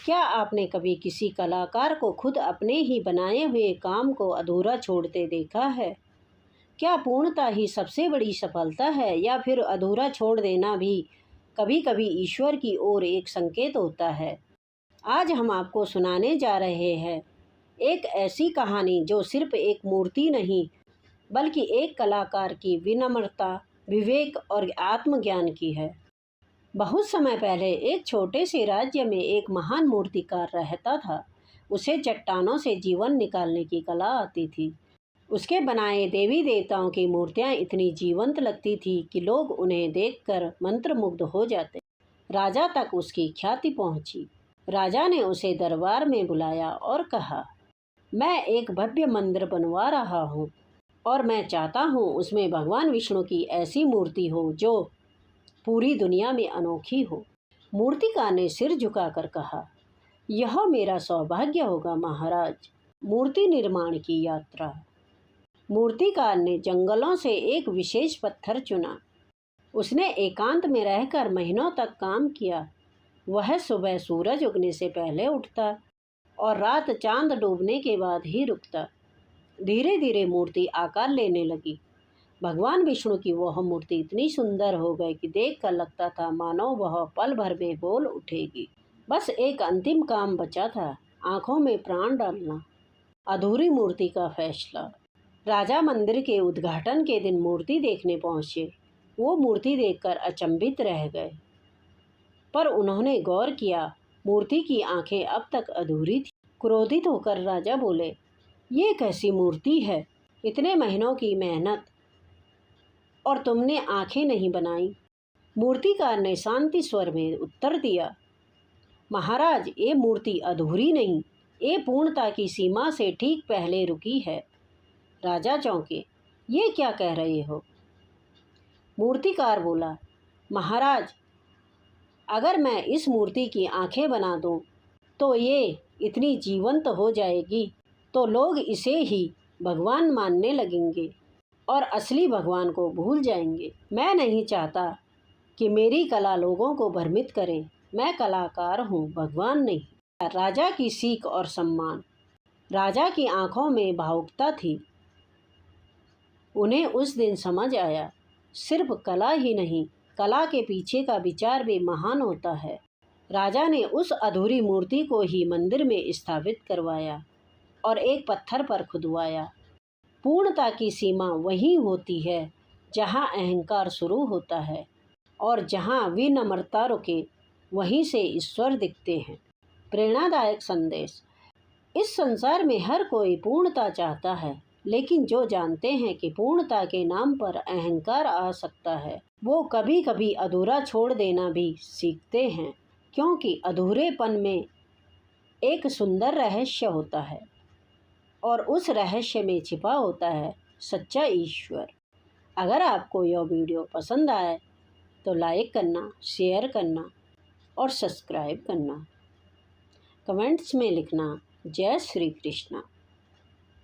क्या आपने कभी किसी कलाकार को खुद अपने ही बनाए हुए काम को अधूरा छोड़ते देखा है? क्या पूर्णता ही सबसे बड़ी सफलता है, या फिर अधूरा छोड़ देना भी कभी-कभी ईश्वर की ओर एक संकेत होता है? आज हम आपको सुनाने जा रहे हैं एक ऐसी कहानी जो सिर्फ एक मूर्ति नहीं, बल्कि एक कलाकार की विनम्रता, विवेक और आत्मज्ञान की है। बहुत समय पहले एक छोटे से राज्य में एक महान मूर्तिकार रहता था। उसे चट्टानों से जीवन निकालने की कला आती थी। उसके बनाए देवी देवताओं की मूर्तियां इतनी जीवंत लगती थी कि लोग उन्हें देखकर मंत्रमुग्ध हो जाते। राजा तक उसकी ख्याति पहुंची। राजा ने उसे दरबार में बुलाया और कहा, मैं एक भव्य मंदिर बनवा रहा हूँ और मैं चाहता हूँ उसमें भगवान विष्णु की ऐसी मूर्ति हो जो पूरी दुनिया में अनोखी हो। मूर्तिकार ने सिर झुकाकर कहा, यह मेरा सौभाग्य होगा महाराज। मूर्ति निर्माण की यात्रा। मूर्तिकार ने जंगलों से एक विशेष पत्थर चुना। उसने एकांत में रहकर महीनों तक काम किया। वह सुबह सूरज उगने से पहले उठता और रात चांद डूबने के बाद ही रुकता। धीरे धीरे मूर्ति आकार लेने लगी। भगवान विष्णु की वह मूर्ति इतनी सुंदर हो गई कि देखकर लगता था मानो वह पल भर में बोल उठेगी। बस एक अंतिम काम बचा था, आंखों में प्राण डालना। अधूरी मूर्ति का फैसला। राजा मंदिर के उद्घाटन के दिन मूर्ति देखने पहुंचे। वो मूर्ति देखकर अचंभित रह गए, पर उन्होंने गौर किया मूर्ति की आंखें अब तक अधूरी थी। क्रोधित होकर राजा बोले, ये कैसी मूर्ति है? इतने महीनों की मेहनत और तुमने आंखें नहीं बनाई। मूर्तिकार ने शांति स्वर में उत्तर दिया, महाराज, ये मूर्ति अधूरी नहीं, ये पूर्णता की सीमा से ठीक पहले रुकी है। राजा चौंके, ये क्या कह रहे हो? मूर्तिकार बोला, महाराज, अगर मैं इस मूर्ति की आंखें बना दूं तो ये इतनी जीवंत हो जाएगी तो लोग इसे ही भगवान मानने लगेंगे और असली भगवान को भूल जाएंगे। मैं नहीं चाहता कि मेरी कला लोगों को भ्रमित करे। मैं कलाकार हूँ, भगवान नहीं। राजा की सीख और सम्मान। राजा की आंखों में भावुकता थी। उन्हें उस दिन समझ आया, सिर्फ कला ही नहीं, कला के पीछे का विचार भी महान होता है। राजा ने उस अधूरी मूर्ति को ही मंदिर में स्थापित करवाया और एक पत्थर पर खुदवाया। पूर्णता की सीमा वहीं होती है जहाँ अहंकार शुरू होता है, और जहाँ विनम्रता रुके वहीं से ईश्वर दिखते हैं। प्रेरणादायक संदेश। इस संसार में हर कोई पूर्णता चाहता है, लेकिन जो जानते हैं कि पूर्णता के नाम पर अहंकार आ सकता है, वो कभी कभी अधूरा छोड़ देना भी सीखते हैं, क्योंकि अधूरेपन में एक सुंदर रहस्य होता है और उस रहस्य में छिपा होता है सच्चा ईश्वर। अगर आपको यह वीडियो पसंद आए तो लाइक करना, शेयर करना और सब्सक्राइब करना। कमेंट्स में लिखना, जय श्री कृष्णा।